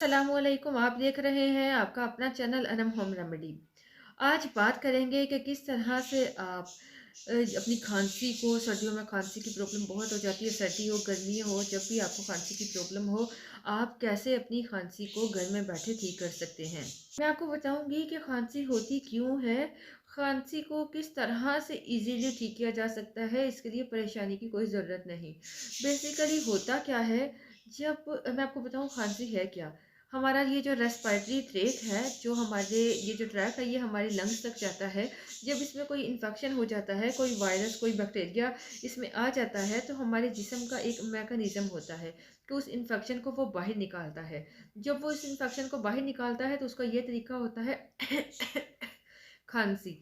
अस्सलामुअलैकुम। आप देख रहे हैं आपका अपना चैनल अनम होम रेमेडी। आज बात करेंगे कि किस तरह से आप अपनी खांसी को, सर्दियों में खांसी की प्रॉब्लम बहुत हो जाती है, सर्दी हो गर्मी हो, जब भी आपको खांसी की प्रॉब्लम हो, आप कैसे अपनी खांसी को घर में बैठे ठीक कर सकते हैं। मैं आपको बताऊंगी कि खांसी होती क्यों है, खांसी को किस तरह से इजीली ठीक किया जा सकता है, इसके लिए परेशानी की कोई ज़रूरत नहीं। बेसिकली होता क्या है, जब मैं आपको बताऊं खांसी है क्या। हमारा ये जो रेस्पिरेटरी ट्रैक है, जो हमारे ये जो ट्रैक है, ये हमारे लंग्स तक जाता है। जब इसमें कोई इन्फेक्शन हो जाता है, कोई वायरस, कोई बैक्टीरिया इसमें आ जाता है, तो हमारे जिस्म का एक मैकेनिज्म होता है कि उस इन्फेक्शन को वो बाहर निकालता है। जब वो इस इन्फेक्शन को बाहर निकालता है तो उसका ये तरीका होता है खांसी।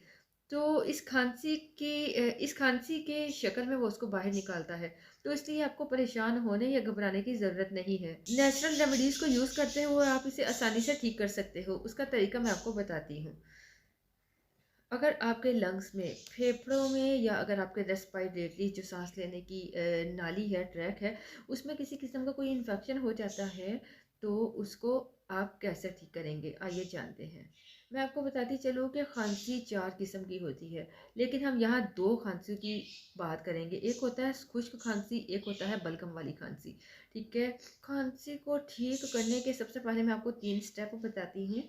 तो इस खांसी के शक्ल में वो उसको बाहर निकालता है। तो इसलिए आपको परेशान होने या घबराने की ज़रूरत नहीं है। नेचुरल रेमेडीज़ को यूज़ करते हुए आप इसे आसानी से ठीक कर सकते हो। उसका तरीका मैं आपको बताती हूँ। अगर आपके लंग्स में, फेफड़ों में, या अगर आपके रेस्पिरेटरी जो सांस लेने की नाली है, ट्रैक है, उसमें किसी किस्म का कोई इन्फेक्शन हो जाता है, तो उसको आप कैसे ठीक करेंगे, आइए जानते हैं। मैं आपको बताती चलूँ कि खांसी 4 किस्म की होती है, लेकिन हम यहाँ 2 खांसी की बात करेंगे। एक होता है खुश्क खांसी, एक होता है बलगम वाली खांसी। ठीक है। खांसी को ठीक करने के सबसे पहले मैं आपको 3 स्टेप बताती हूँ,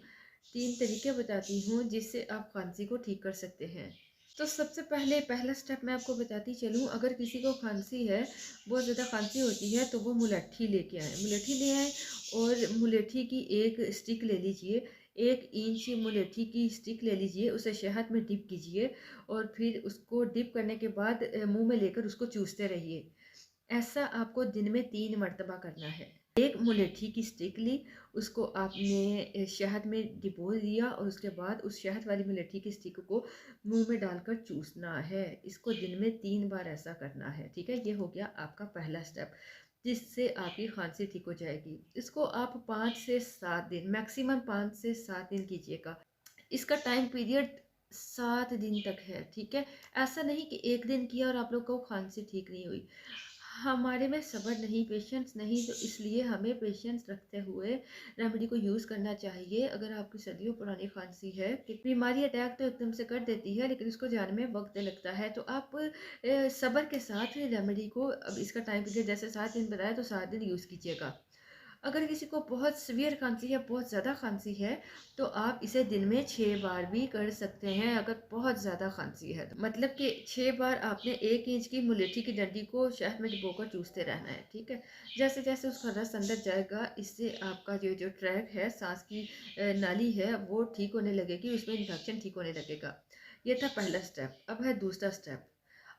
3 तरीके बताती हूँ जिससे आप खांसी को ठीक कर सकते हैं। तो सबसे पहले पहला स्टेप मैं आपको बताती चलूँ, अगर किसी को खांसी है, बहुत ज़्यादा खांसी होती है, तो वो मुलट्ठी लेके आएँ। मुलट्ठी ले आएँ और मुलट्ठी की एक स्टिक ले लीजिए। 1 इंच मुलट्ठी की स्टिक ले लीजिए, उसे शहद में डिप कीजिए और फिर उसको डिप करने के बाद मुँह में लेकर उसको चूसते रहिए। ऐसा आपको दिन में 3 मर्तबा करना है। एक मुलेठी की स्टिक ली, उसको आपने शहद में डिबो दिया और उसके बाद उस शहद वाली मुलेठी की स्टिक को मुंह में डालकर चूसना है। इसको दिन में 3 बार ऐसा करना है। ठीक है, ये हो गया आपका पहला स्टेप, जिससे आपकी खांसी ठीक हो जाएगी। इसको आप 5 से 7 दिन, मैक्सिमम 5 से 7 दिन कीजिएगा। इसका टाइम पीरियड 7 दिन तक है। ठीक है, ऐसा नहीं कि एक दिन किया और आप लोग को खांसी ठीक नहीं हुई। हमारे में सब्र नहीं, पेशेंस नहीं, तो इसलिए हमें पेशेंस रखते हुए रेमेडी को यूज़ करना चाहिए। अगर आपकी सदियों पुरानी खांसी है कि बीमारी अटैक तो एकदम से कर देती है, लेकिन इसको जाने में वक्त लगता है, तो आप सब्र के साथ रेमेडी को, अब इसका टाइम पीरियड जैसे 7 दिन बताया, तो 7 दिन यूज़ कीजिएगा। अगर किसी को बहुत सीवियर खांसी है, बहुत ज़्यादा खांसी है, तो आप इसे दिन में 6 बार भी कर सकते हैं। अगर बहुत ज़्यादा खांसी है तो मतलब कि 6 बार आपने 1 इंच की मुलेठी की डंडी को शहद में डुबोकर चूसते रहना है। ठीक है, जैसे जैसे उसका रस अंदर जाएगा, इससे आपका जो जो ट्रैक है, सांस की नाली है, वो ठीक होने लगेगी, उसमें इन्फेक्शन ठीक होने लगेगा। ये था पहला स्टेप। अब है दूसरा स्टेप।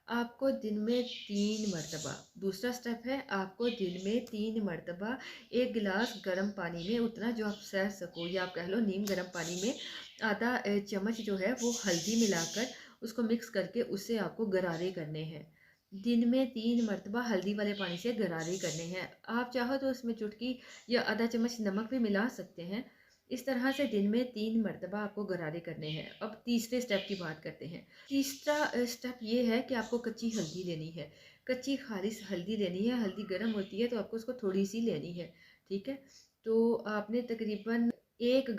आपको दिन में 3 मरतबा, दूसरा स्टेप है, आपको दिन में 3 मरतबा 1 गिलास गर्म पानी में, उतना जो आप सह सको, या आप कह लो नीम गर्म पानी में, आधा चम्मच जो है वो हल्दी मिलाकर उसको मिक्स करके उससे आपको गरारे करने हैं। दिन में 3 मरतबा हल्दी वाले पानी से गरारे करने हैं। आप चाहो तो उसमें चुटकी या आधा चम्मच नमक भी मिला सकते हैं। इस तरह से दिन में 3 मरतबा आपको गरारे करने हैं। अब तीसरे स्टेप की बात करते हैं। तीसरा स्टेप ये है कि आपको कच्ची हल्दी लेनी है। कच्ची खालिस हल्दी लेनी है। हल्दी गर्म होती है तो आपको उसको थोड़ी सी लेनी है। ठीक है, तो आपने तकरीबन 1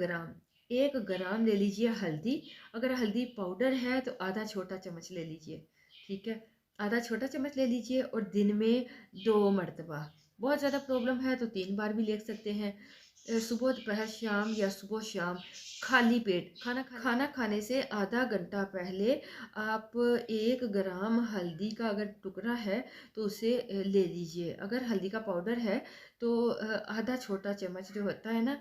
ग्राम ले लीजिए हल्दी। अगर हल्दी पाउडर है तो आधा छोटा चम्मच ले लीजिए। ठीक है, आधा छोटा चम्मच ले लीजिए और दिन में 2 मरतबा। बहुत ज़्यादा प्रॉब्लम है तो 3 बार भी ले सकते हैं। सुबह दोपहर शाम, या सुबह शाम, खाली पेट खाना खाने से आधा घंटा पहले आप 1 ग्राम हल्दी का अगर टुकड़ा है तो उसे ले लीजिए। अगर हल्दी का पाउडर है तो आधा छोटा चम्मच जो होता है ना,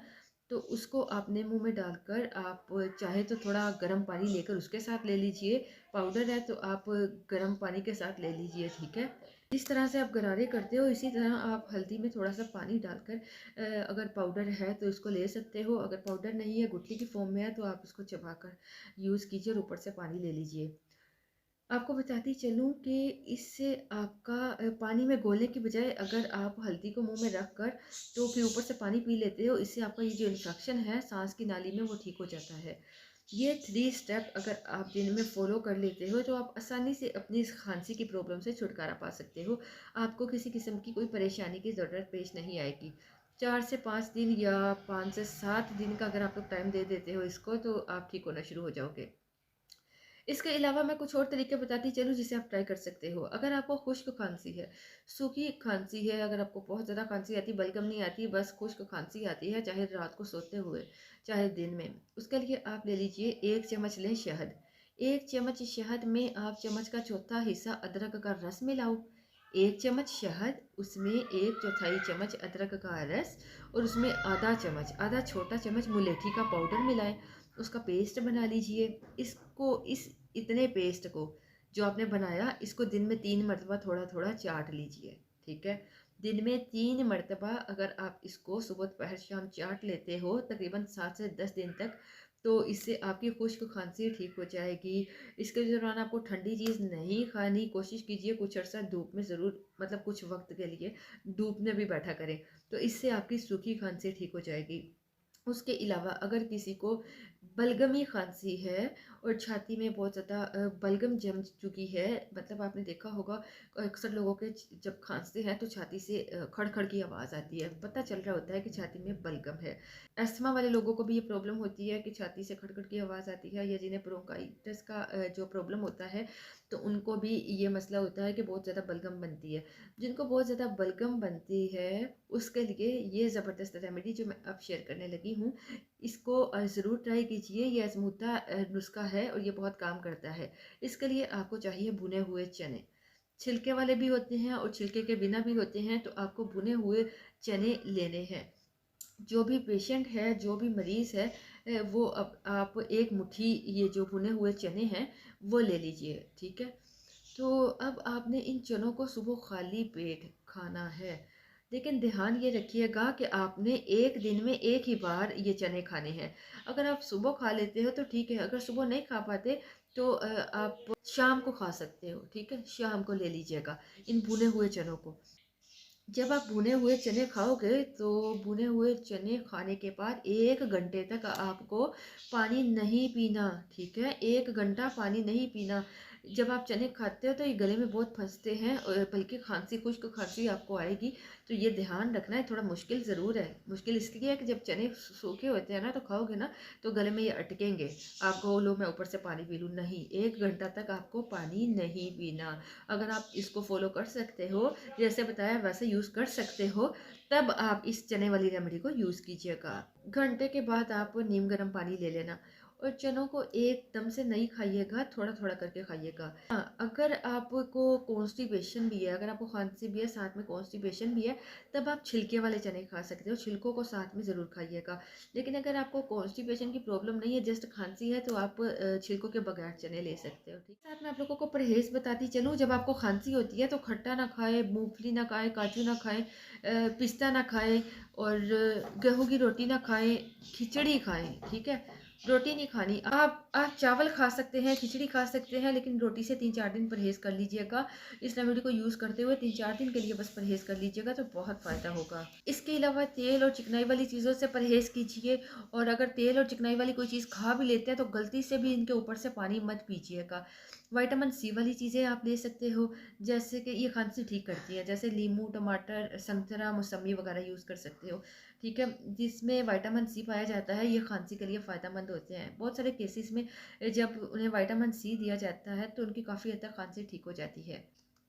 तो उसको आपने मुंह में डालकर, आप चाहे तो थोड़ा गर्म पानी लेकर उसके साथ ले लीजिए। पाउडर है तो आप गर्म पानी के साथ ले लीजिए। ठीक है, इस तरह से आप गरारे करते हो, इसी तरह आप हल्दी में थोड़ा सा पानी डालकर, अगर पाउडर है तो इसको ले सकते हो, अगर पाउडर नहीं है, गुठली की फॉर्म में है, तो आप इसको चबाकर यूज़ कीजिए और ऊपर से पानी ले लीजिए। आपको बताती चलूँ कि इससे आपका पानी में घोलने की बजाय अगर आप हल्दी को मुंह में रख कर तो फिर ऊपर से पानी पी लेते हो, इससे आपका ये जो इन्फेक्शन है सांस की नाली में, वो ठीक हो जाता है। ये 3 स्टेप अगर आप दिन में फॉलो कर लेते हो, तो आप आसानी से अपनी इस खांसी की प्रॉब्लम से छुटकारा पा सकते हो। आपको किसी किस्म की कोई परेशानी की ज़रूरत पेश नहीं आएगी। 4 से 5 दिन या 5 से 7 दिन का अगर आप लोग टाइम दे देते हो इसको, तो आप ठीक होना शुरू हो जाओगे। इसके अलावा मैं कुछ और तरीके बताती चलूँ जिसे आप ट्राई कर सकते हो। अगर आपको खुश्क खांसी है, सूखी खांसी है, अगर आपको बहुत ज़्यादा खांसी आती है, बलगम नहीं आती, बस खुश्क खांसी आती है, चाहे रात को सोते हुए, चाहे दिन में, उसके लिए आप ले लीजिए 1 चम्मच लें शहद। 1 चम्मच शहद में आप चम्मच का चौथा हिस्सा अदरक का रस मिलाओ। 1 चम्मच शहद, उसमें 1/4 चम्मच अदरक का रस और उसमें आधा छोटा चम्मच मुलेठी का पाउडर मिलाएं। उसका पेस्ट बना लीजिए। इसको इस इतने पेस्ट को जो आपने बनाया, इसको दिन में 3 मरतबा थोड़ा थोड़ा चाट लीजिए। ठीक है, दिन में 3 मरतबा अगर आप इसको सुबह दोपहर शाम चाट लेते हो तकरीबन 7 से 10 दिन तक, तो इससे आपकी खुश्क खांसी ठीक हो जाएगी। इसके दौरान आपको ठंडी चीज़ नहीं खानी, कोशिश कीजिए कुछ अर्सा धूप में ज़रूर, मतलब कुछ वक्त के लिए धूप में भी बैठा करें, तो इससे आपकी सूखी खांसी ठीक हो जाएगी। उसके अलावा अगर किसी को बलगमी खांसी है और छाती में बहुत ज़्यादा बलगम जम चुकी है, मतलब आपने देखा होगा अक्सर लोगों के जब खांसते हैं तो छाती से खड़ खड़ की आवाज़ आती है, पता चल रहा होता है कि छाती में बलगम है। अस्थमा वाले लोगों को भी ये प्रॉब्लम होती है कि छाती से खड़ खड़ की आवाज़ आती है, या जिन्हें ब्रोंकाइटिस का जो प्रॉब्लम होता है तो उनको भी ये मसला होता है कि बहुत ज़्यादा बलगम बनती है। जिनको बहुत ज़्यादा बलगम बनती है उसके लिए ये ज़बरदस्त रेमेडी जो मैं अब शेयर करने लगी हूँ, इसको ज़रूर ट्राई कीजिए। ये आज़मूदा नुस्खा है और ये बहुत काम करता है। इसके लिए आपको चाहिए भुने हुए चने। छिलके वाले भी होते हैं और छिलके के बिना भी होते हैं, तो आपको भुने हुए चने लेने हैं। जो भी पेशेंट है, जो भी मरीज़ है, वो अब आप 1 मुट्ठी ये जो भुने हुए चने हैं वो ले लीजिए। ठीक है? तो अब आपने इन चनों को सुबह खाली पेट खाना है। लेकिन ध्यान ये रखिएगा कि आपने एक दिन में एक ही बार ये चने खाने हैं। अगर आप सुबह खा लेते हो तो ठीक है, अगर सुबह नहीं खा पाते तो आप शाम को खा सकते हो। ठीक है? शाम को ले लीजिएगा इन भुने हुए चनों को। जब आप भुने हुए चने खाओगे तो भुने हुए चने खाने के बाद 1 घंटे तक आपको पानी नहीं पीना। ठीक है? 1 घंटा पानी नहीं पीना। जब आप चने खाते हो तो ये गले में बहुत फंसते हैं और बल्कि खांसी, खुश्क खांसी आपको आएगी, तो ये ध्यान रखना है। थोड़ा मुश्किल ज़रूर है। मुश्किल इसलिए है कि जब चने सूखे होते हैं ना तो खाओगे ना तो गले में ये अटकेंगे। आप कहो लो मैं ऊपर से पानी पी लूँ, नहीं, 1 घंटा तक आपको पानी नहीं पीना। अगर आप इसको फॉलो कर सकते हो, जैसे बताया वैसे यूज़ कर सकते हो, तब आप इस चने वाली रेमेडी को यूज़ कीजिएगा। घंटे के बाद आप नीम गर्म पानी ले लेना और चनों को एकदम से नहीं खाइएगा, थोड़ा-थोड़ा करके खाइएगा। हाँ, अगर आपको कॉन्स्टिपेशन भी है, अगर आपको खांसी भी है, साथ में कॉन्स्टिपेशन भी है, तब आप छिलके वाले चने खा सकते हो, छिलकों को साथ में ज़रूर खाइएगा। लेकिन अगर आपको कॉन्स्टिपेशन की प्रॉब्लम नहीं है, जस्ट खांसी है, तो आप छिलकों के बगैर चने ले सकते हो। ठीक, साथ में आप लोगों को परहेज़ बताती चलूँ, जब आपको खांसी होती है तो खट्टा ना खाएँ, मूँगफली ना खाएँ, काजू ना खाएँ, पिस्ता ना खाएँ और गेहूँ की रोटी ना खाएँ, खिचड़ी खाएँ। ठीक है? रोटी नहीं खानी। आप चावल खा सकते हैं, खिचड़ी खा सकते हैं, लेकिन रोटी से 3-4 दिन परहेज़ कर लीजिएगा। इस रेमेडी को यूज़ करते हुए 3-4 दिन के लिए बस परहेज़ कर लीजिएगा तो बहुत फ़ायदा होगा। इसके अलावा तेल और चिकनाई वाली चीज़ों से परहेज़ कीजिए, और अगर तेल और चिकनाई वाली कोई चीज़ खा भी लेते हैं तो गलती से भी इनके ऊपर से पानी मत पीजिएगा। विटामिन सी वाली चीज़ें आप ले सकते हो, जैसे कि ये खांसी ठीक करती है, जैसे नींबू, टमाटर, संतरा, मौसम्मी वगैरह यूज़ कर सकते हो। ठीक है? जिसमें विटामिन सी पाया जाता है, ये खांसी के लिए फ़ायदेमंद होते हैं। बहुत सारे केसेस में जब उन्हें विटामिन सी दिया जाता है तो उनकी काफ़ी हद तक खांसी ठीक हो जाती है।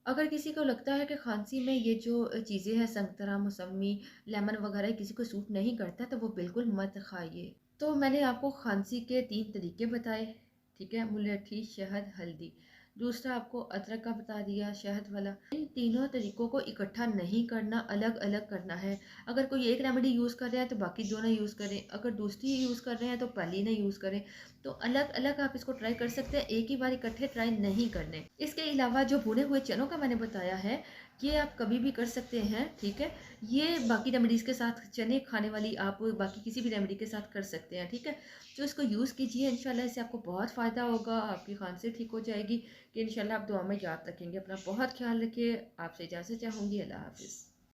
अगर किसी को लगता है कि खांसी में ये जो चीज़ें हैं, संतरा, मौसम्मी, लेमन वगैरह किसी को सूट नहीं करता, तो वो बिल्कुल मत खाइए। तो मैंने आपको खांसी के 3 तरीके बताए। ठीक है? मुलेठी, शहद, हल्दी। दूसरा आपको अदरक का बता दिया, शहद वाला। इन तीनों तरीकों को इकट्ठा नहीं करना, अलग-अलग करना है। अगर कोई एक रेमेडी यूज़ कर रहा है तो बाकी दोनों यूज़ करें, अगर दूसरी यूज़ कर रहे हैं तो पहली ना यूज़ करें। तो अलग-अलग आप इसको ट्राई कर सकते हैं, एक ही बार इकट्ठे ट्राई नहीं करने। इसके अलावा जो भुने हुए चनों का मैंने बताया है, ये आप कभी भी कर सकते हैं। ठीक है? ये बाकी रेमेडीज़ के साथ, चने खाने वाली आप बाकी किसी भी रेमेडी के साथ कर सकते हैं। ठीक है? तो इसको यूज़ कीजिए, इंशाल्लाह इससे आपको बहुत फ़ायदा होगा, आपकी खांसी ठीक हो जाएगी। कि इंशाल्लाह आप दुआ में याद रखेंगे। अपना बहुत ख्याल रखिए। आपसे इजाज़त चाहूँगी। अल्लाह हाफ़िज़।